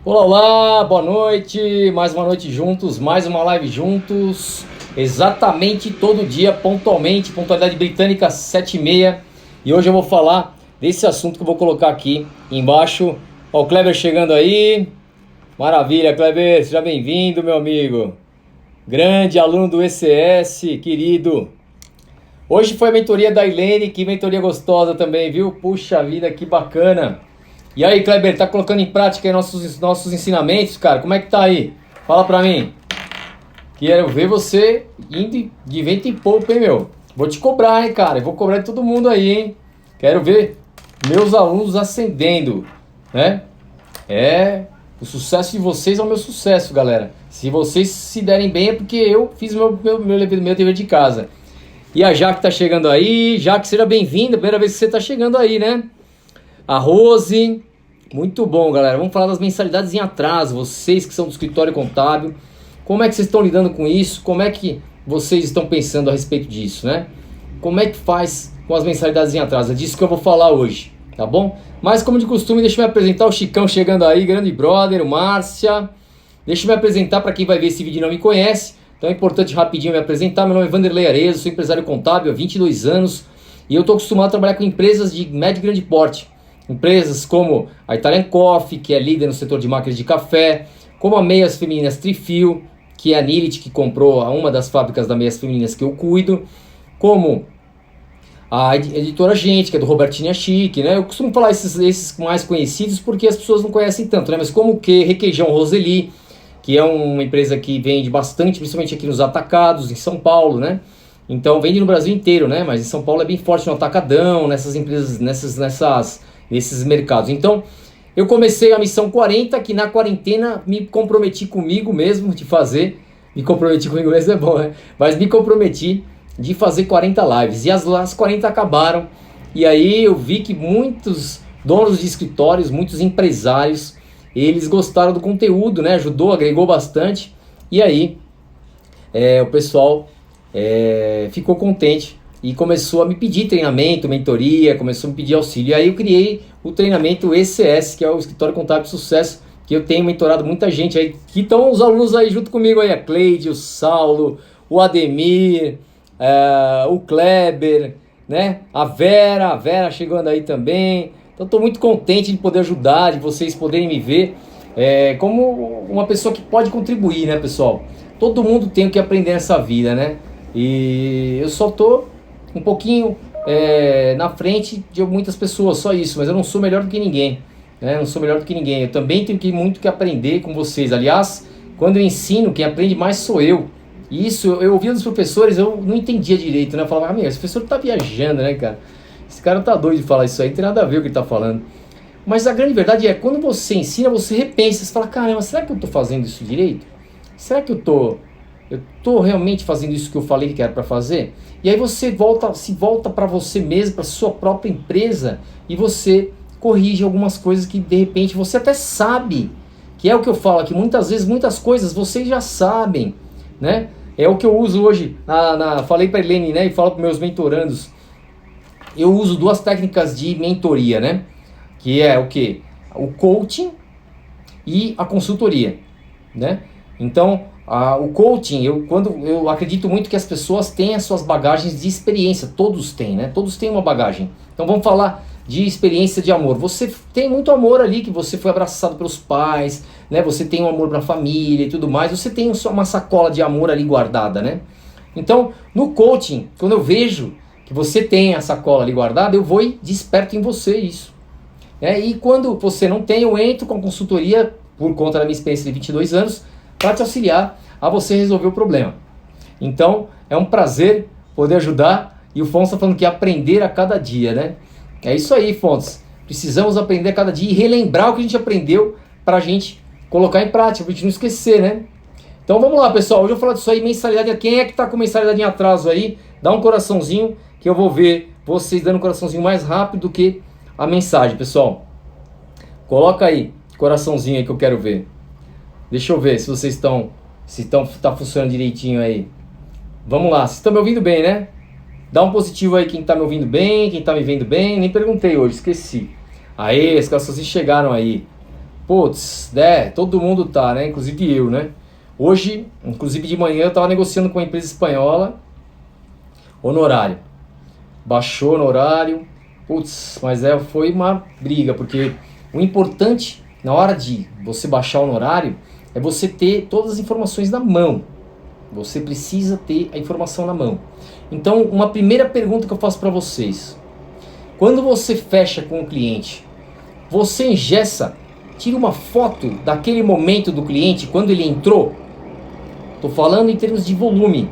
Olá, olá, boa noite, mais uma noite juntos, mais uma live juntos, exatamente todo dia, pontualmente, pontualidade britânica 7h30. E hoje eu vou falar desse assunto que eu vou colocar aqui embaixo. Ó, o Kleber chegando aí, maravilha, Kleber, seja bem-vindo, meu amigo, grande aluno do ECS, querido. Hoje foi a mentoria da Ilene, que mentoria gostosa também, viu? Puxa vida, que bacana. E aí, Kleber, tá colocando em prática aí nossos ensinamentos, cara? Como é que tá aí? Fala pra mim. Quero ver você indo de vento em popa, hein, meu? Vou te cobrar, hein, cara? Eu vou cobrar de todo mundo aí, hein? Quero ver meus alunos ascendendo, né? O sucesso de vocês é o meu sucesso, galera. Se vocês se derem bem é porque eu fiz meu dever de casa. E a Jaque tá chegando aí. Jaque, seja bem-vinda. Primeira vez que você tá chegando aí, né? A Rose, muito bom, galera. Vamos falar das mensalidades em atraso. Vocês que são do escritório contábil, como é que vocês estão lidando com isso? Como é que vocês estão pensando a respeito disso, né? Como é que faz com as mensalidades em atraso? É disso que eu vou falar hoje, tá bom? Mas como de costume, deixa eu me apresentar. O Chicão chegando aí, grande brother, o Márcia. Deixa eu me apresentar para quem vai ver esse vídeo e não me conhece. Então é importante rapidinho me apresentar. Meu nome é Vanderlei Arezzo, sou empresário contábil há 22 anos. E eu estou acostumado a trabalhar com empresas de médio e grande porte. Empresas como a Italian Coffee, que é líder no setor de máquinas de café, como a Meias Femininas Trifil, que é a Nilit, que comprou uma das fábricas da Meias Femininas que eu cuido, como a editora Gente, que é do Robertinha Chique, né? Eu costumo falar esses mais conhecidos porque as pessoas não conhecem tanto, né? Mas como o que Requeijão Roseli, que é uma empresa que vende bastante, principalmente aqui nos atacados, em São Paulo, né? Então vende no Brasil inteiro, né? Mas em São Paulo é bem forte no atacadão, nessas empresas, nesses mercados. Então, eu comecei a missão 40, que na quarentena me comprometi comigo mesmo de fazer. Me comprometi comigo mesmo é bom, né? Mas me comprometi de fazer 40 lives. E as 40 acabaram. E aí eu vi que muitos donos de escritórios, muitos empresários, eles gostaram do conteúdo, né? Ajudou, agregou bastante. E aí o pessoal ficou contente e começou a me pedir treinamento, mentoria, começou a me pedir auxílio. E aí eu criei o treinamento ECS, que é o Escritório Contábil de Sucesso, que eu tenho mentorado muita gente aí, que estão os alunos aí junto comigo aí, a Cleide, o Saulo, o Ademir, o Kleber, né? A Vera chegando aí também. Então estou muito contente de poder ajudar, de vocês poderem me ver como uma pessoa que pode contribuir, né, pessoal? Todo mundo tem o que aprender nessa vida, né? E eu só tô um pouquinho na frente de muitas pessoas, só isso, mas eu não sou melhor do que ninguém, né? Não sou melhor do que ninguém, eu também tenho muito que aprender com vocês. Aliás, quando eu ensino, quem aprende mais sou eu. E isso, eu ouvia dos professores, eu não entendia direito, né? Eu falava, esse professor tá viajando, né, cara? Esse cara tá doido de falar isso aí, não tem nada a ver com o que ele tá falando. Mas a grande verdade é, quando você ensina, você repensa, você fala, caramba, será que eu tô fazendo isso direito? Será que eu tô realmente fazendo isso que eu falei que era para fazer? E aí você volta para você mesmo, para sua própria empresa, e você corrige algumas coisas que de repente você até sabe, que é o que eu falo aqui, muitas vezes, muitas coisas vocês já sabem, né? É o que eu uso hoje, falei para a Helene, né, e falo para meus mentorandos, eu uso duas técnicas de mentoria, né? Que é o que? O coaching e a consultoria, né? Então, o coaching, eu acredito muito que as pessoas têm as suas bagagens de experiência, todos têm, né? Todos têm uma bagagem. Então vamos falar de experiência de amor. Você tem muito amor ali, que você foi abraçado pelos pais, né? Você tem um amor pra família e tudo mais, você tem uma sacola de amor ali guardada, né? Então, no coaching, quando eu vejo que você tem a sacola ali guardada, eu vou e desperto em você isso. E quando você não tem, eu entro com a consultoria, por conta da minha experiência de 22 anos, para te auxiliar a você resolver o problema. Então, é um prazer poder ajudar. E o Fontes está falando que é aprender a cada dia, né? É isso aí, Fontes. Precisamos aprender a cada dia e relembrar o que a gente aprendeu para a gente colocar em prática, para a gente não esquecer, né? Então vamos lá, pessoal. Hoje eu vou falar disso aí, mensalidade. Quem é que está com mensalidade em atraso aí? Dá um coraçãozinho que eu vou ver vocês dando um coraçãozinho mais rápido do que a mensagem, pessoal. Coloca aí, coraçãozinho aí que eu quero ver. Deixa eu ver se vocês tá funcionando direitinho aí. Vamos lá, vocês estão me ouvindo bem, né? Dá um positivo aí quem tá me ouvindo bem, quem tá me vendo bem. Nem perguntei hoje, esqueci. Aê, os corações chegaram aí. Putz, todo mundo tá, né? Inclusive eu, né? Hoje, inclusive de manhã, eu tava negociando com uma empresa espanhola honorário. Baixou o honorário, putz, mas foi uma briga, porque o importante na hora de você baixar o honorário é você ter todas as informações na mão. Você precisa ter a informação na mão. Então, uma primeira pergunta que eu faço para vocês: quando você fecha com o cliente, você engessa, tira uma foto daquele momento do cliente quando ele entrou? Estou falando em termos de volume.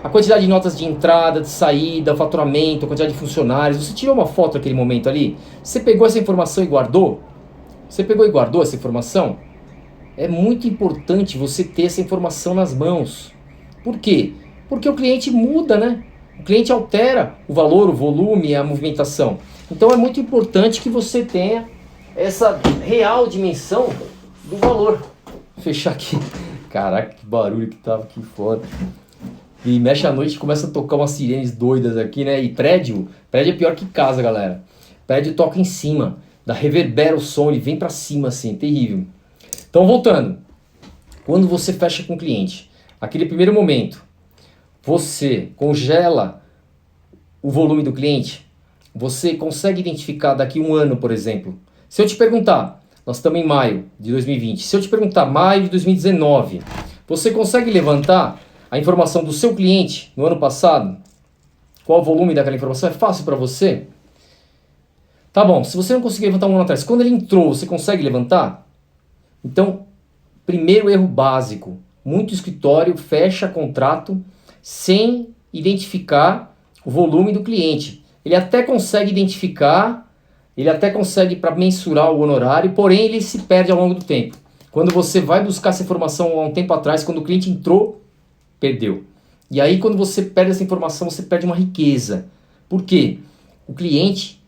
A quantidade de notas de entrada, de saída, o faturamento, a quantidade de funcionários. Você tirou uma foto naquele momento ali? Você pegou essa informação e guardou? Você pegou e guardou essa informação? É muito importante você ter essa informação nas mãos. Por quê? Porque o cliente muda, né? O cliente altera o valor, o volume, a movimentação. Então é muito importante que você tenha essa real dimensão do valor. Vou fechar aqui. Caraca, que barulho que tava aqui fora. E mexe à noite e começa a tocar umas sirenes doidas aqui, né? E prédio é pior que casa, galera. Prédio toca em cima, reverbera o som, ele vem pra cima assim, terrível. Então voltando, quando você fecha com o cliente, aquele primeiro momento, você congela o volume do cliente, você consegue identificar daqui um ano, por exemplo. Se eu te perguntar, nós estamos em maio de 2020, se eu te perguntar maio de 2019, você consegue levantar a informação do seu cliente no ano passado? Qual o volume daquela informação? É fácil para você? Tá bom, se você não conseguir levantar um ano atrás, quando ele entrou, você consegue levantar? Então, primeiro erro básico, muito escritório fecha contrato sem identificar o volume do cliente. Ele até consegue identificar, ele até consegue para mensurar o honorário, porém ele se perde ao longo do tempo. Quando você vai buscar essa informação há um tempo atrás, quando o cliente entrou, perdeu. E aí quando você perde essa informação, você perde uma riqueza. Por quê? O cliente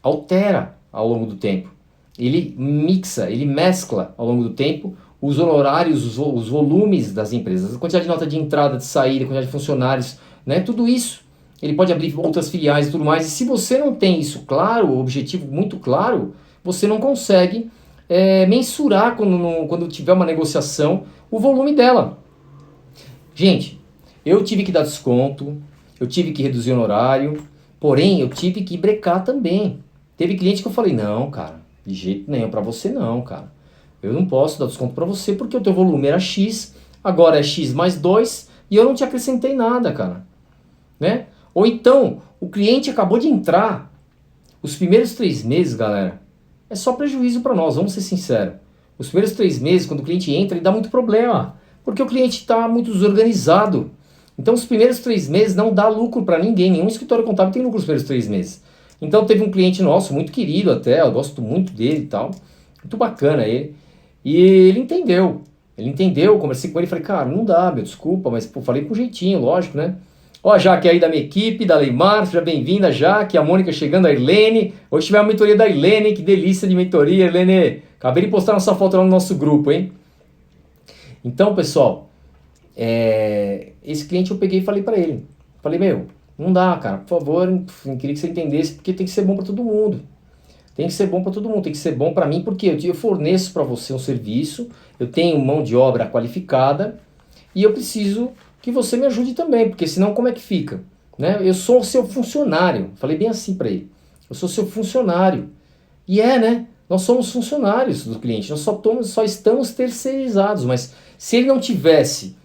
altera ao longo do tempo. Ele mixa, ele mescla ao longo do tempo os honorários, os volumes das empresas, a quantidade de nota de entrada, de saída, a quantidade de funcionários, né? Tudo isso. Ele pode abrir outras filiais e tudo mais. E se você não tem isso claro, o objetivo muito claro, você não consegue mensurar quando tiver uma negociação o volume dela. Gente, eu tive que dar desconto, eu tive que reduzir o honorário, porém eu tive que brecar também. Teve cliente que eu falei, não, cara, de jeito nenhum, pra você não, cara. Eu não posso dar desconto pra você porque o teu volume era X, agora é X mais 2 e eu não te acrescentei nada, cara. Né? Ou então, o cliente acabou de entrar, os primeiros 3 meses, galera, é só prejuízo pra nós, vamos ser sinceros. Os primeiros 3 meses, quando o cliente entra, ele dá muito problema. Porque o cliente está muito desorganizado. Então os primeiros 3 meses não dá lucro para ninguém. Nenhum escritório contábil tem lucro nos primeiros 3 meses. Então teve um cliente nosso, muito querido até, eu gosto muito dele e tal. Muito bacana ele. E ele entendeu. Ele entendeu, conversei com ele e falei, cara, não dá, meu, desculpa, mas pô, falei com jeitinho, lógico, né? Ó, a Jaque aí da minha equipe, da Leimar, seja bem-vinda, Jaque, a Mônica chegando, a Irlene. Hoje tivemos a mentoria da Irlene, que delícia de mentoria, Irlene. Acabei de postar nossa foto lá no nosso grupo, hein? Então, pessoal, esse cliente eu peguei e falei para ele. Falei, meu, não dá, cara, por favor, eu queria que você entendesse, porque tem que ser bom para todo mundo. Tem que ser bom para todo mundo, tem que ser bom para mim, porque eu forneço para você um serviço, eu tenho mão de obra qualificada e eu preciso que você me ajude também, porque senão como é que fica? Né? Eu sou o seu funcionário, falei bem assim para ele, eu sou seu funcionário. E né? Nós somos funcionários do cliente, nós só estamos terceirizados, mas se ele não tivesse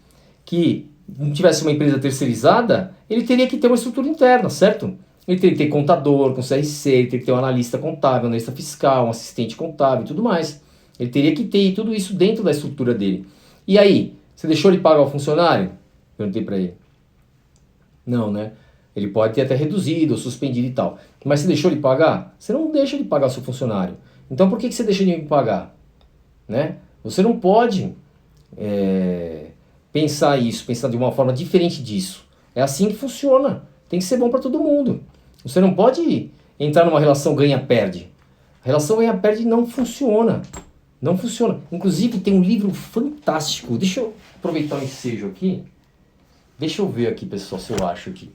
uma empresa terceirizada, ele teria que ter uma estrutura interna, certo? Ele teria que ter contador com CRC, ele teria que ter um analista contábil, um analista fiscal, um assistente contábil e tudo mais. Ele teria que ter tudo isso dentro da estrutura dele. E aí, você deixou ele pagar o funcionário? Perguntei para ele. Não, né? Ele pode ter até reduzido ou suspendido e tal. Mas você deixou ele pagar? Você não deixa ele pagar o seu funcionário. Então por que você deixa ele pagar? Né? Você não pode pensar de uma forma diferente disso. É assim que funciona. Tem que ser bom para todo mundo. Você não pode entrar numa relação ganha-perde. A relação ganha-perde não funciona. Não funciona. Inclusive tem um livro fantástico. Deixa eu aproveitar o ensejo aqui. Deixa eu ver aqui, pessoal, se eu acho aqui.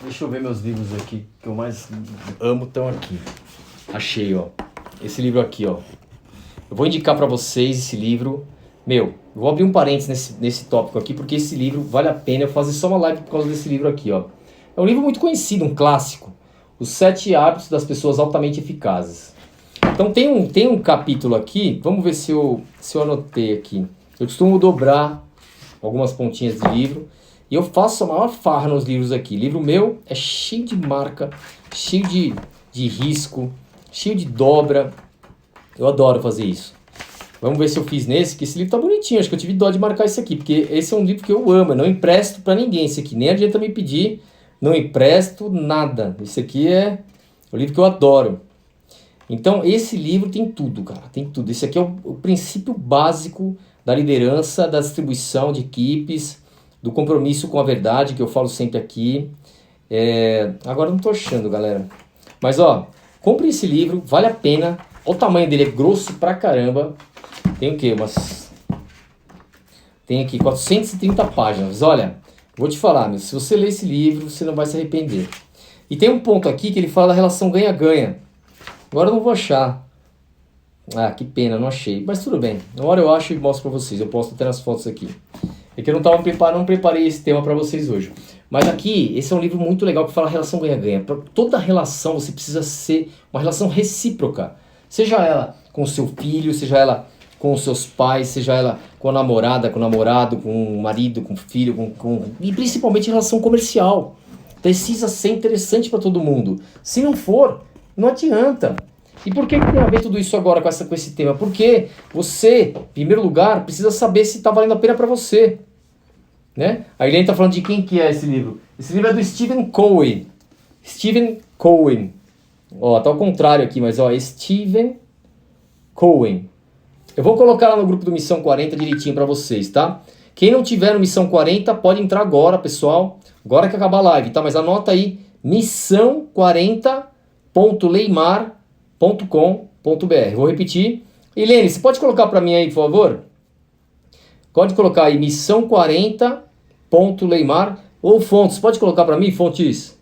Deixa eu ver meus livros aqui, que eu mais amo estão aqui. Achei, ó. Esse livro aqui, ó. Eu vou indicar para vocês esse livro. Meu, eu vou abrir um parênteses nesse tópico aqui, porque esse livro vale a pena eu fazer só uma live por causa desse livro aqui, ó. É um livro muito conhecido, um clássico. Os 7 Hábitos das Pessoas Altamente Eficazes. Então tem um capítulo aqui, vamos ver se eu anotei aqui. Eu costumo dobrar algumas pontinhas de livro e eu faço a maior farra nos livros aqui. Livro meu é cheio de marca, cheio de risco, cheio de dobra. Eu adoro fazer isso. Vamos ver se eu fiz nesse, que esse livro tá bonitinho. Acho que eu tive dó de marcar esse aqui, porque esse é um livro que eu amo. Eu não empresto pra ninguém esse aqui. Nem adianta me pedir, não empresto nada. Esse aqui é o livro que eu adoro. Então, esse livro tem tudo, cara. Tem tudo. Esse aqui é o princípio básico da liderança, da distribuição de equipes, do compromisso com a verdade, que eu falo sempre aqui. Agora eu não tô achando, galera. Mas, ó, compre esse livro, vale a pena. Olha o tamanho dele, é grosso pra caramba. Tem o quê? Tem aqui 430 páginas. Olha, vou te falar, meu, se você ler esse livro, você não vai se arrepender. E tem um ponto aqui que ele fala da relação ganha-ganha. Agora eu não vou achar. Ah, que pena, não achei. Mas tudo bem. Na hora eu acho e mostro pra vocês. Eu posto até nas fotos aqui. É que eu não preparei esse tema pra vocês hoje. Mas aqui, esse é um livro muito legal que fala relação ganha-ganha. Para toda relação você precisa ser uma relação recíproca. Seja ela com o seu filho, seja ela com os seus pais, seja ela com a namorada, com o namorado, com o marido, com o filho, e principalmente relação comercial. Precisa ser interessante para todo mundo. Se não for, não adianta. E por que tem a ver tudo isso agora com esse tema? Porque você, em primeiro lugar, precisa saber se está valendo a pena para você. Né? A Helene está falando de quem que é esse livro. Esse livro é do Stephen Covey. Stephen Covey. Ó, tá ao contrário aqui, mas ó, Stephen Covey. Eu vou colocar lá no grupo do Missão 40 direitinho para vocês, tá? Quem não tiver no Missão 40 pode entrar agora, pessoal. Agora que acabar a live, tá? Mas anota aí, missão40.leimar.com.br. Vou repetir. Helene, você pode colocar para mim aí, por favor? Pode colocar aí, missão40.leimar. Ou Fontes, pode colocar para mim, Fontes?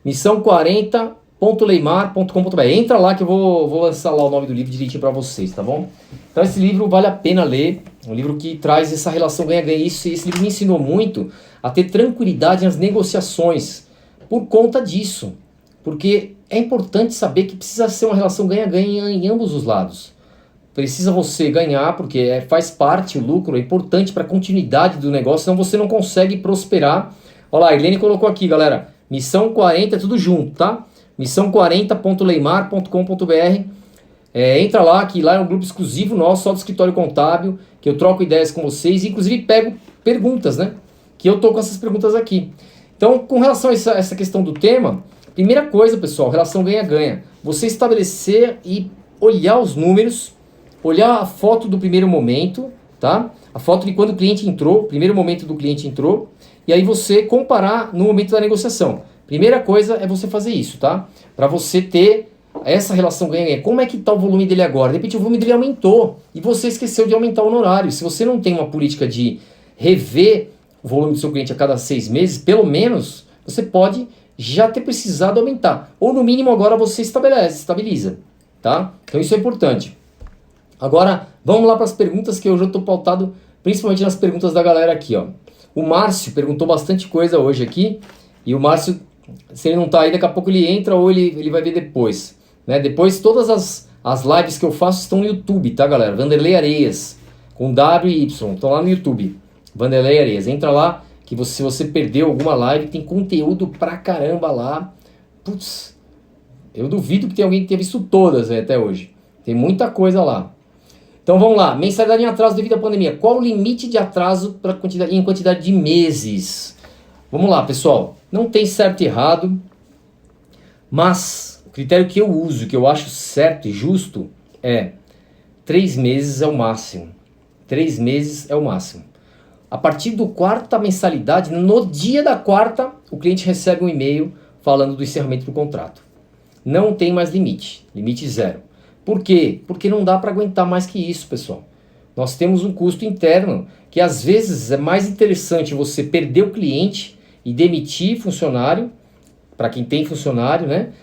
missão40.leimar.com.br. Entra lá que eu vou lançar lá o nome do livro direitinho para vocês, tá bom? Então esse livro vale a pena ler. Um livro que traz essa relação ganha-ganha. Esse livro me ensinou muito a ter tranquilidade nas negociações por conta disso. Porque é importante saber que precisa ser uma relação ganha-ganha em ambos os lados. Precisa você ganhar, porque faz parte, o lucro é importante para a continuidade do negócio, senão você não consegue prosperar. Olha lá, a Helene colocou aqui, galera, Missão 40, é tudo junto, tá? missão40.leimar.com.br. Entra lá, que lá é um grupo exclusivo nosso, só do escritório contábil, que eu troco ideias com vocês, inclusive pego perguntas, né? Que eu tô com essas perguntas aqui. Então, com relação a essa questão do tema, primeira coisa, pessoal, relação ganha-ganha. Você estabelecer e olhar os números, olhar a foto do primeiro momento, tá? A foto de quando o cliente entrou, primeiro momento do cliente entrou, e aí você comparar no momento da negociação. Primeira coisa é você fazer isso, tá? Para você ter essa relação ganha-ganha. Como é que está o volume dele agora? De repente o volume dele aumentou e você esqueceu de aumentar o honorário. Se você não tem uma política de rever o volume do seu cliente a cada 6 meses, pelo menos você pode já ter precisado aumentar. Ou no mínimo agora você estabiliza, tá? Então isso é importante. Agora vamos lá para as perguntas, que eu já estou pautado principalmente nas perguntas da galera aqui, ó. O Márcio perguntou bastante coisa hoje aqui. E o Márcio, se ele não tá aí, daqui a pouco ele entra ou ele vai ver depois. Né? Depois, todas as lives que eu faço estão no YouTube, tá, galera? Vanderlei Areias, com W e Y, estão lá no YouTube. Vanderlei Areias, entra lá, que se você perdeu alguma live, tem conteúdo pra caramba lá. Putz, eu duvido que tenha alguém que tenha visto todas até hoje. Tem muita coisa lá. Então vamos lá, mensalidade em atraso devido à pandemia. Qual o limite de atraso em quantidade de meses? Vamos lá, pessoal. Não tem certo e errado, mas o critério que eu uso, que eu acho certo e justo, é 3 meses é o máximo. 3 meses é o máximo. A partir do quarta mensalidade, no dia da quarta, o cliente recebe um e-mail falando do encerramento do contrato. Não tem mais limite, limite 0. Por quê? Porque não dá para aguentar mais que isso, pessoal. Nós temos um custo interno que às vezes é mais interessante você perder o cliente e demitir funcionário, para quem tem funcionário, né?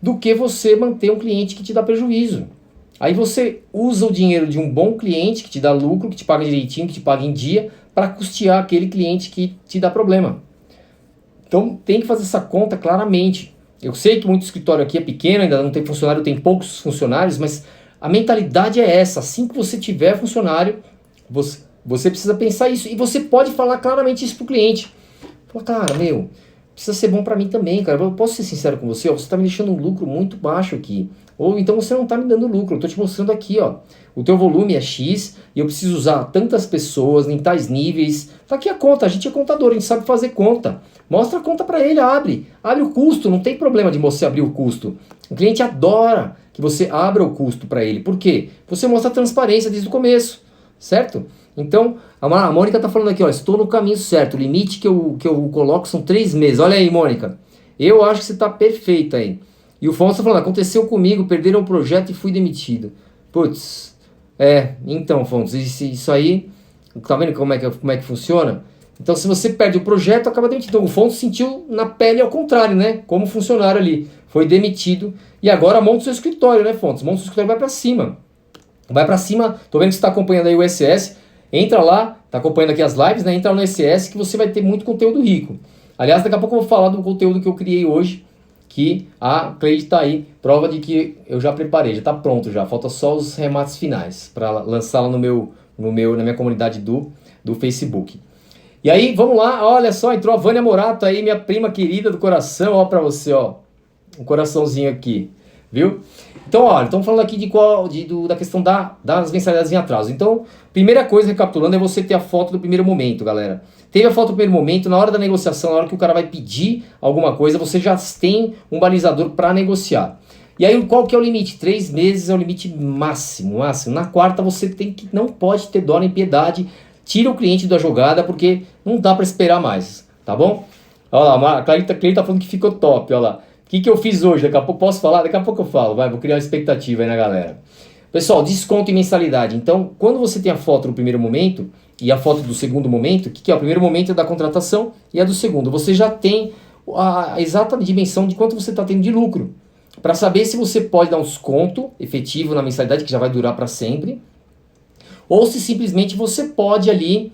Do que você manter um cliente que te dá prejuízo. Aí você usa o dinheiro de um bom cliente que te dá lucro, que te paga direitinho, que te paga em dia, para custear aquele cliente que te dá problema. Então tem que fazer essa conta claramente. Eu sei que muito escritório aqui é pequeno, ainda não tem funcionário, tem poucos funcionários, mas a mentalidade é essa. Assim que você tiver funcionário, você precisa pensar isso. E você pode falar claramente isso para o cliente. Fala, cara, meu, precisa ser bom para mim também, cara. Eu posso ser sincero com você, ó, você está me deixando um lucro muito baixo aqui. Ou então você não está me dando lucro, eu estou te mostrando aqui, ó. O teu volume é X e eu preciso usar tantas pessoas em tais níveis. Tá aqui a conta, a gente é contador, a gente sabe fazer conta. Mostra a conta para ele, abre o custo, não tem problema de você abrir o custo. O cliente adora que você abra o custo para ele. Por quê? Você mostra a transparência desde o começo, certo? Então, a Mônica está falando aqui, ó, estou no caminho certo, o limite que eu coloco são 3 meses. Olha aí, Mônica, eu acho que você está perfeita aí. E o Fonso está falando, aconteceu comigo, perderam o projeto e fui demitido. Putz, então, Fonso, isso aí, tá vendo como é que funciona? Então, se você perde o projeto, acaba demitido. Então, o Fonso sentiu na pele ao contrário, né? Como funcionário ali, foi demitido e agora monta o seu escritório, né, Fonso? Monta o seu escritório e vai para cima. Vai para cima, tô vendo que você está acompanhando aí o SS. Entra lá, tá acompanhando aqui as lives, né? Entra no SS que você vai ter muito conteúdo rico. Aliás, daqui a pouco eu vou falar do conteúdo que eu criei hoje, que a Cleide tá aí, prova de que eu já preparei, já tá pronto já. Falta só os remates finais para lançar lá na minha comunidade do Facebook. E aí, vamos lá, olha só, entrou a Vânia Morato aí, minha prima querida do coração, ó para você, ó. Um coraçãozinho aqui, viu? Então, olha, estamos falando aqui da questão das mensalidades em atraso. Então, primeira coisa, recapitulando, é você ter a foto do primeiro momento, galera. Teve a foto do primeiro momento, na hora da negociação, na hora que o cara vai pedir alguma coisa, você já tem um balizador para negociar. E aí, qual que é o limite? 3 meses é o limite máximo. Na quarta, você não pode ter dó nem piedade. Tira o cliente da jogada, porque não dá para esperar mais, tá bom? Olha lá, a Clarita tá falando que ficou top, olha lá. O que eu fiz hoje? Daqui a pouco posso falar? Daqui a pouco eu falo, vou criar uma expectativa aí na galera. Pessoal, desconto e mensalidade. Então, quando você tem a foto no primeiro momento e a foto do segundo momento, o que é? O primeiro momento é da contratação e a do segundo. Você já tem a exata dimensão de quanto você está tendo de lucro. Para saber se você pode dar um desconto efetivo na mensalidade, que já vai durar para sempre, ou se simplesmente você pode ali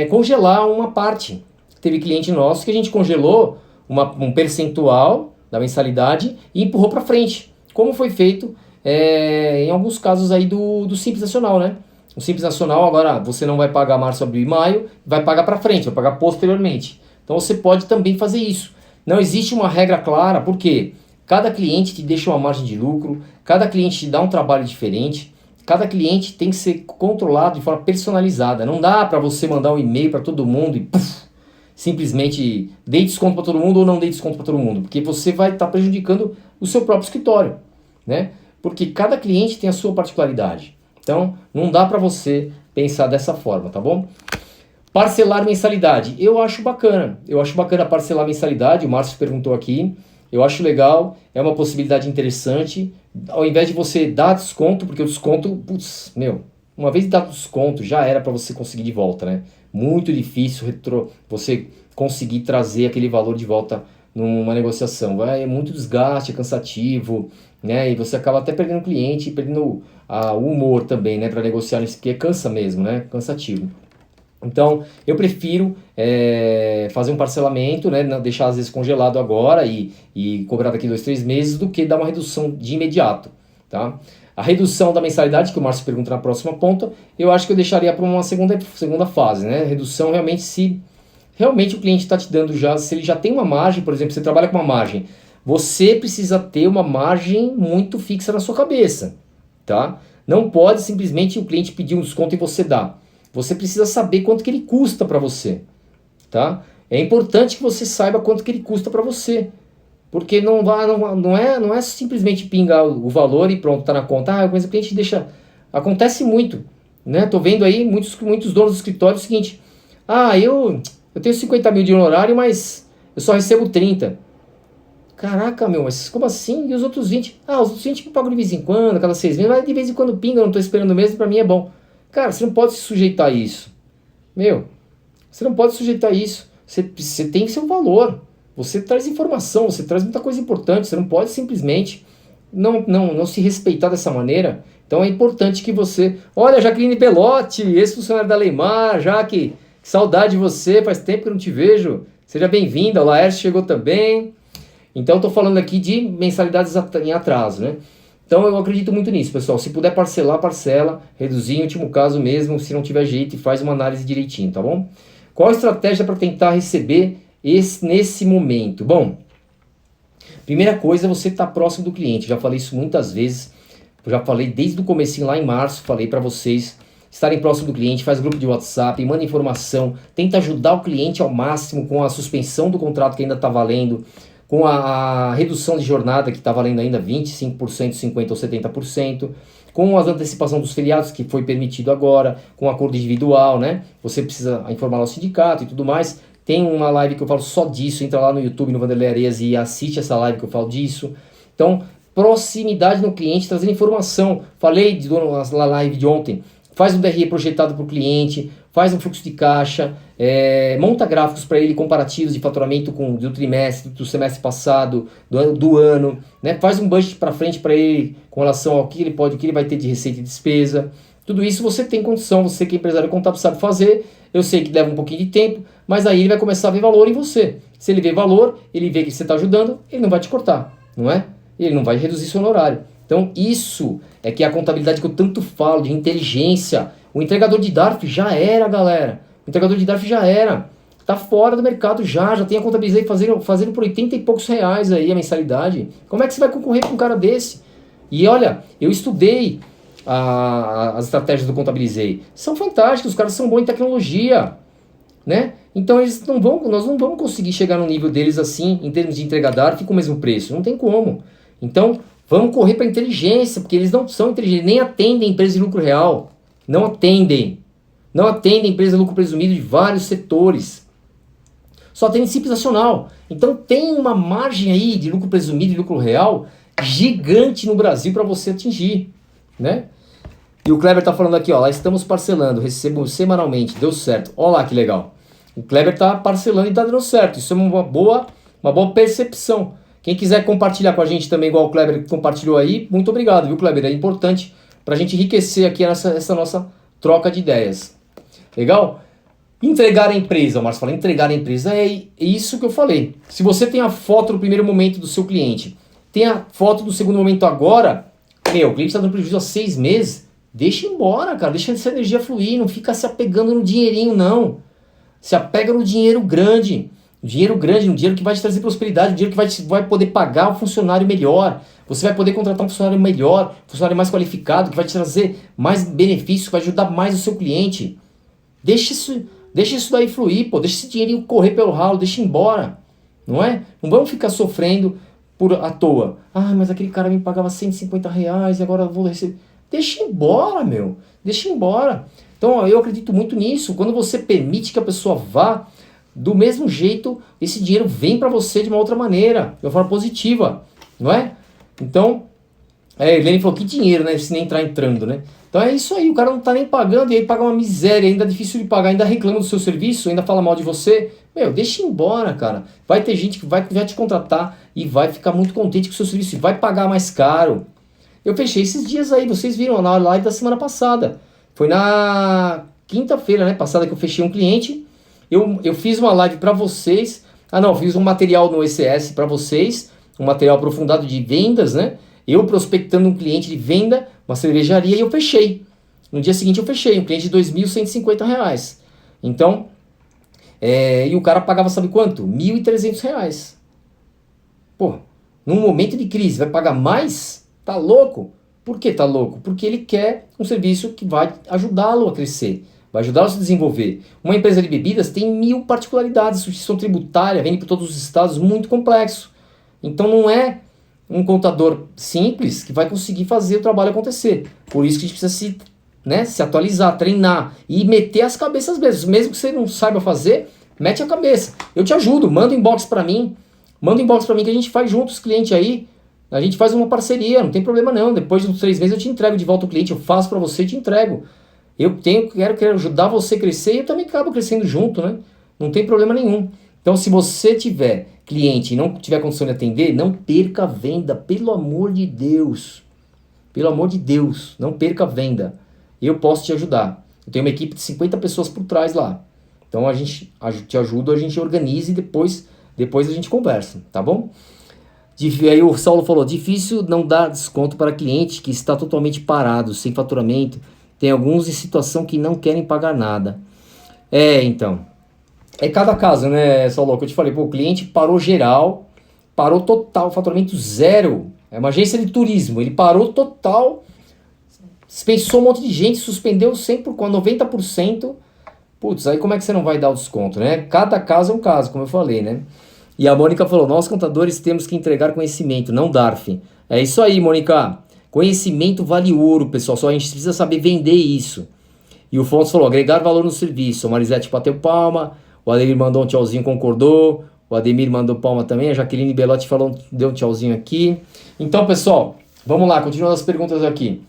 congelar uma parte. Teve cliente nosso que a gente congelou um percentual da mensalidade e empurrou para frente, como foi feito em alguns casos aí do Simples Nacional, né? O Simples Nacional agora você não vai pagar março, abril e maio, vai pagar para frente, vai pagar posteriormente. Então você pode também fazer isso. Não existe uma regra clara, porque cada cliente te deixa uma margem de lucro, cada cliente te dá um trabalho diferente, cada cliente tem que ser controlado de forma personalizada. Não dá para você mandar um e-mail para todo mundo e simplesmente dê desconto para todo mundo ou não dê desconto para todo mundo, porque você vai estar prejudicando o seu próprio escritório, né? Porque cada cliente tem a sua particularidade. Então, não dá para você pensar dessa forma, tá bom? Parcelar mensalidade. Eu acho bacana parcelar mensalidade, o Márcio perguntou aqui. Eu acho legal, é uma possibilidade interessante. Ao invés de você dar desconto, porque o desconto, uma vez dado desconto, já era para você conseguir de volta, né? Muito difícil você conseguir trazer aquele valor de volta numa negociação. É muito desgaste, é cansativo, né? E você acaba até perdendo cliente, perdendo o humor também, né? Para negociar isso, porque cansa mesmo, né? Cansativo. Então, eu prefiro fazer um parcelamento, né? Deixar às vezes congelado agora e cobrar daqui 2, 3 meses, do que dar uma redução de imediato, tá? A redução da mensalidade, que o Márcio pergunta na próxima ponta, eu acho que eu deixaria para uma segunda fase, né? Redução realmente se realmente o cliente está te dando se ele já tem uma margem, por exemplo, você trabalha com uma margem, você precisa ter uma margem muito fixa na sua cabeça, tá? Não pode simplesmente o cliente pedir um desconto e você dar. Você precisa saber quanto que ele custa para você, tá? É importante que você saiba quanto que ele custa para você. Porque não é simplesmente pingar o valor e pronto, tá na conta. Mas o cliente deixa... Acontece muito, né? Tô vendo aí muitos donos do escritório o seguinte. Eu tenho 50 mil de honorário, mas eu só recebo 30. Caraca, mas como assim? E os outros 20? Os outros 20 eu pago de vez em quando, cada 6 meses. Mas de vez em quando pinga, eu não tô esperando mesmo, pra mim é bom. Cara, você não pode se sujeitar a isso. Você não pode sujeitar a isso. Você tem seu valor. Você traz informação, você traz muita coisa importante. Você não pode simplesmente não se respeitar dessa maneira, então é importante que você... Olha, Jaqueline Belotti, ex-funcionário da Leimar, Jaque, que saudade de você, faz tempo que eu não te vejo. Seja bem-vinda, o Laércio chegou também. Então eu estou falando aqui de mensalidades em atraso, né? Então eu acredito muito nisso, pessoal. Se puder parcelar, parcela, reduzir em último caso mesmo, se não tiver jeito, e faz uma análise direitinho, tá bom? Qual a estratégia para tentar receber nesse momento? Bom, primeira coisa é você estar próximo do cliente. Já falei isso muitas vezes. Eu já falei desde o comecinho lá em março, falei para vocês estarem próximo do cliente, faz grupo de WhatsApp, manda informação, tenta ajudar o cliente ao máximo com a suspensão do contrato que ainda está valendo, com a redução de jornada que está valendo ainda 25%, 50% ou 70%, com a antecipação dos feriados que foi permitido agora, com acordo individual, né? Você precisa informar o sindicato e tudo mais. Tem uma live que eu falo só disso, entra lá no YouTube, no Vanderlei Areias e assiste essa live que eu falo disso. Então, proximidade no cliente, trazendo informação. Falei na live de ontem, faz um DRE projetado para o cliente, faz um fluxo de caixa, monta gráficos para ele comparativos de faturamento do trimestre, do semestre passado, do ano, né? Faz um budget para frente para ele com relação ao que ele pode, o que ele vai ter de receita e despesa. Tudo isso você tem condição, você que é empresário contábil sabe fazer. Eu sei que leva um pouquinho de tempo, mas aí ele vai começar a ver valor em você. Se ele vê valor, ele vê que você está ajudando, ele não vai te cortar, não é? Ele não vai reduzir seu honorário. Então isso é que é a contabilidade que eu tanto falo, de inteligência. O entregador de DARF já era, galera. O entregador de DARF já era. Tá fora do mercado já tem a Contabilizei fazendo por 80 e poucos reais aí a mensalidade. Como é que você vai concorrer com um cara desse? E olha, eu estudei as estratégias do Contabilizei. São fantásticas, os caras são bons em tecnologia, né? Então nós não vamos conseguir chegar no nível deles assim, em termos de entrega DARF com o mesmo preço. Não tem como. Então, vamos correr para inteligência, porque eles não são inteligentes, nem atendem empresas de lucro real. Não atendem. Não atendem empresas de lucro presumido de vários setores. Só atendem simples nacional. Então tem uma margem aí de lucro presumido e lucro real gigante no Brasil para você atingir, né? E o Kleber tá falando aqui, ó, lá estamos parcelando, recebo semanalmente, deu certo. Olha lá que legal. O Kleber tá parcelando e tá dando certo. Isso é uma boa percepção. Quem quiser compartilhar com a gente também, igual o Kleber compartilhou aí, muito obrigado, viu, Kleber? É importante para a gente enriquecer aqui essa nossa troca de ideias. Legal? Entregar a empresa, o Márcio fala, entregar a empresa é isso que eu falei. Se você tem a foto no primeiro momento do seu cliente, tem a foto do segundo momento agora, o cliente está dando prejuízo há 6 meses, deixa embora, cara, deixa essa energia fluir, não fica se apegando no dinheirinho, não. Se apega no dinheiro grande. Um dinheiro que vai te trazer prosperidade, um dinheiro que vai poder pagar um funcionário melhor. Você vai poder contratar um funcionário melhor, um funcionário mais qualificado, que vai te trazer mais benefícios, que vai ajudar mais o seu cliente. Deixa isso daí fluir, pô. Deixa esse dinheirinho correr pelo ralo, deixa embora. Não é? Não vamos ficar sofrendo à toa. Ah, mas aquele cara me pagava 150 reais e agora eu vou receber. Deixa embora, meu. Deixa embora. Então eu acredito muito nisso. Quando você permite que a pessoa vá, do mesmo jeito, esse dinheiro vem para você de uma outra maneira, de uma forma positiva, não é? Então, Helene falou, que dinheiro, né? Se nem entrar entrando, né? Então é isso aí, o cara não tá nem pagando, e aí paga uma miséria, ainda é difícil de pagar, ainda reclama do seu serviço, ainda fala mal de você. Meu, deixa embora, cara. Vai ter gente que vai te contratar e vai ficar muito contente com o seu serviço, e vai pagar mais caro. Eu fechei esses dias aí, vocês viram na live da semana passada. Foi na quinta-feira, né, passada, que eu fechei um cliente. Eu fiz uma live para vocês. Fiz um material no ECS para vocês, um material aprofundado de vendas, né? Eu prospectando um cliente de venda, uma cervejaria, e eu fechei. No dia seguinte eu fechei, um cliente de R$ 2.150. Então, e o cara pagava, sabe quanto? R$ 1.300. Pô, num momento de crise, vai pagar mais? Tá louco? Por que tá louco? Porque ele quer um serviço que vai ajudá-lo a crescer. Vai ajudar a se desenvolver. Uma empresa de bebidas tem 1000 particularidades, substituição tributária, vende por todos os estados, muito complexo. Então não é um contador simples que vai conseguir fazer o trabalho acontecer. Por isso que a gente precisa se atualizar, treinar e meter as cabeças mesmo. Mesmo que você não saiba fazer, mete a cabeça. Eu te ajudo, manda um inbox para mim. Manda um inbox para mim que a gente faz junto os clientes aí. A gente faz uma parceria, não tem problema não. Depois de uns 3 meses eu te entrego de volta o cliente, eu faço para você e te entrego. Quero ajudar você a crescer e eu também acabo crescendo junto, né? Não tem problema nenhum. Então, se você tiver cliente e não tiver condição de atender, não perca a venda, pelo amor de Deus. Pelo amor de Deus, não perca a venda. Eu posso te ajudar. Eu tenho uma equipe de 50 pessoas por trás lá. Então a gente te ajuda, a gente organiza e depois a gente conversa, tá bom? Aí o Saulo falou, difícil não dar desconto para cliente que está totalmente parado, sem faturamento. Tem alguns em situação que não querem pagar nada. Então. É cada caso, né, Saulo? Que eu te falei, pô, o cliente parou geral, parou total, faturamento zero. É uma agência de turismo, ele parou total, dispensou um monte de gente, suspendeu 100%, com 90%. Putz, aí como é que você não vai dar o desconto, né? Cada caso é um caso, como eu falei, né? E a Mônica falou, nós contadores temos que entregar conhecimento, não DARF. É isso aí, Mônica. Conhecimento vale ouro, pessoal, só a gente precisa saber vender isso. E o Fontes falou, agregar valor no serviço. A Marisete bateu palma, o Ademir mandou um tchauzinho, concordou. O Ademir mandou palma também, a Jaqueline Belotti falou, deu um tchauzinho aqui. Então, pessoal, vamos lá, continuando as perguntas aqui.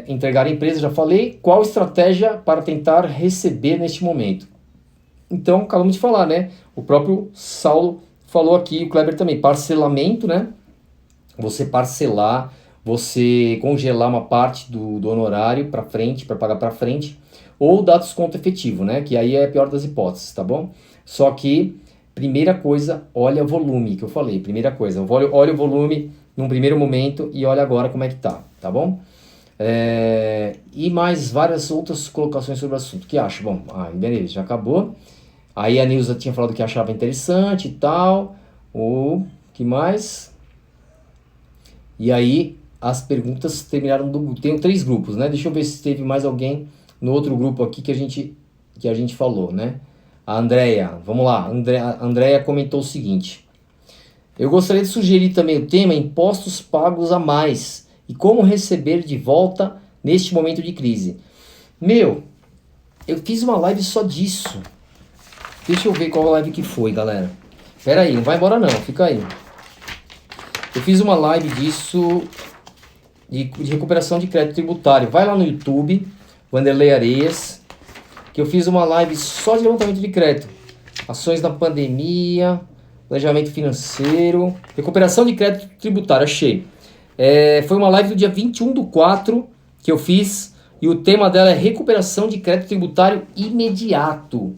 Entregar a empresa, já falei. Qual estratégia para tentar receber neste momento? Então, acabamos de falar, né? O próprio Saulo falou aqui, o Kleber também, parcelamento, né? Você parcelar, você congelar uma parte do honorário para frente, para pagar para frente, ou dar desconto efetivo, né? Que aí é a pior das hipóteses, tá bom? Só que, primeira coisa, olha o volume que eu falei. Primeira coisa, olha o volume num primeiro momento e olha agora como é que tá bom? E mais várias outras colocações sobre o assunto. O que acha? Bom, beleza, já acabou. Aí a Nilza tinha falado que achava interessante e tal. O que mais? E aí as perguntas terminaram tem 3 grupos, né? Deixa eu ver se teve mais alguém no outro grupo aqui que a gente falou, né? A Andrea, vamos lá. A Andrea comentou o seguinte: eu gostaria de sugerir também o tema impostos pagos a mais e como receber de volta neste momento de crise. Eu fiz uma live só disso. Deixa eu ver qual live que foi, galera. Pera aí, não vai embora não, fica aí. Eu fiz uma live disso, de recuperação de crédito tributário. Vai lá no YouTube, Wanderlei Areias, que eu fiz uma live só de levantamento de crédito. Ações na pandemia, planejamento financeiro, recuperação de crédito tributário, achei. Foi uma live do dia 21/4 que eu fiz, e o tema dela é recuperação de crédito tributário imediato.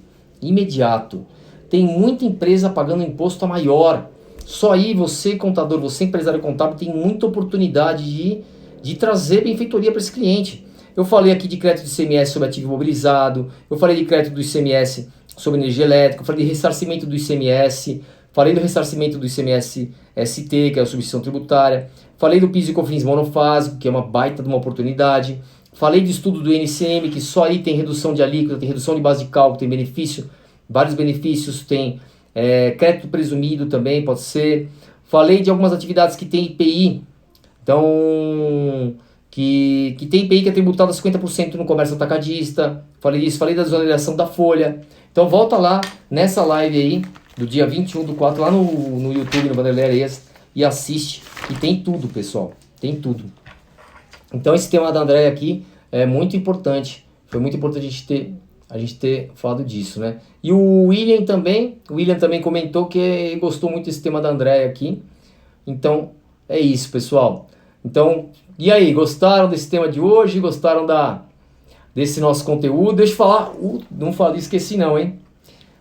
Tem muita empresa pagando imposto a maior. Só aí você, contador, você empresário contábil, tem muita oportunidade de trazer benfeitoria para esse cliente. Eu falei aqui de crédito do ICMS sobre ativo imobilizado, eu falei de crédito do ICMS sobre energia elétrica, eu falei de ressarcimento do ICMS, falei do ressarcimento do ICMS ST, que é a substituição tributária, falei do PIS e COFINS monofásico, que é uma baita de uma oportunidade, falei do estudo do INCM, que só aí tem redução de alíquota, tem redução de base de cálculo, tem benefício, vários benefícios, tem crédito presumido também, pode ser. Falei de algumas atividades que tem IPI, então, que tem IPI que é tributado a 50% no comércio atacadista. Falei disso, falei da desoneração da folha. Então volta lá nessa live aí, do dia 21/4, lá no YouTube, no Wanderlei Areias, e assiste, e tem tudo, pessoal, tem tudo. Então esse tema da Andréia aqui é muito importante, foi muito importante a gente ter falado disso, né? E o William também comentou que gostou muito desse tema da Andréia aqui. Então é isso, pessoal. Então, e aí, gostaram desse tema de hoje? Gostaram desse nosso conteúdo? Deixa eu falar, não falei, esqueci não, hein?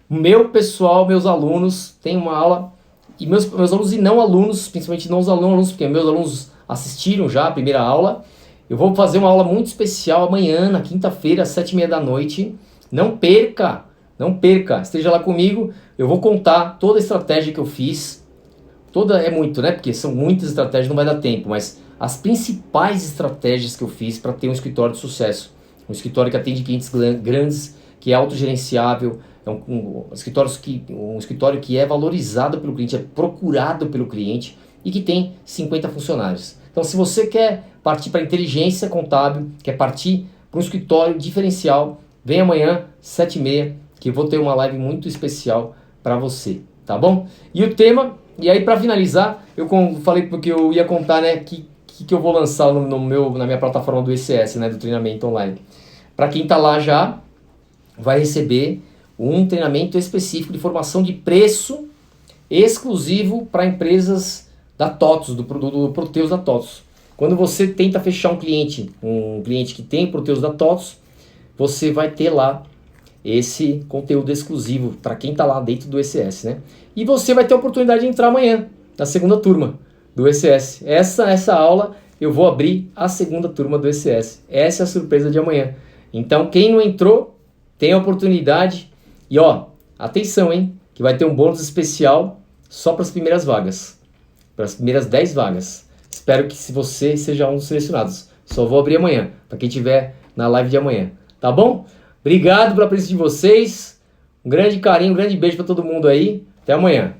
Meu pessoal, meus alunos, tem uma aula, e meus alunos e não alunos, principalmente não os alunos, porque meus alunos assistiram já a primeira aula. Eu vou fazer uma aula muito especial amanhã, na quinta-feira, às 7h30 da noite. Não perca, esteja lá comigo. Eu vou contar toda a estratégia que eu fiz. É muito, né? Porque são muitas estratégias, não vai dar tempo, mas as principais estratégias que eu fiz para ter um escritório de sucesso. Um escritório que atende clientes grandes, que é autogerenciável, é um escritório que é valorizado pelo cliente, é procurado pelo cliente e que tem 50 funcionários. Então, se você quer partir para inteligência contábil, quer partir para um escritório diferencial, vem amanhã, 7h30, que eu vou ter uma live muito especial para você, tá bom? E o tema, e aí para finalizar, eu falei porque eu ia contar, né, que eu vou lançar na minha plataforma do ECS, né, do treinamento online. Para quem tá lá já, vai receber um treinamento específico de formação de preço exclusivo para empresas da TOTVS, do Proteus da TOTVS. Quando você tenta fechar um cliente que tem Proteus da TOTVS, você vai ter lá esse conteúdo exclusivo para quem está lá dentro do ECS, né? E você vai ter a oportunidade de entrar amanhã, na segunda turma do ECS. Essa aula eu vou abrir a segunda turma do ECS. Essa é a surpresa de amanhã. Então, quem não entrou, tem a oportunidade. E ó, atenção, hein? Que vai ter um bônus especial só para as primeiras vagas. Para as primeiras 10 vagas. Espero que você seja um dos selecionados. Só vou abrir amanhã, para quem estiver na live de amanhã. Tá bom? Obrigado pela presença de vocês. Um grande carinho, um grande beijo para todo mundo aí. Até amanhã.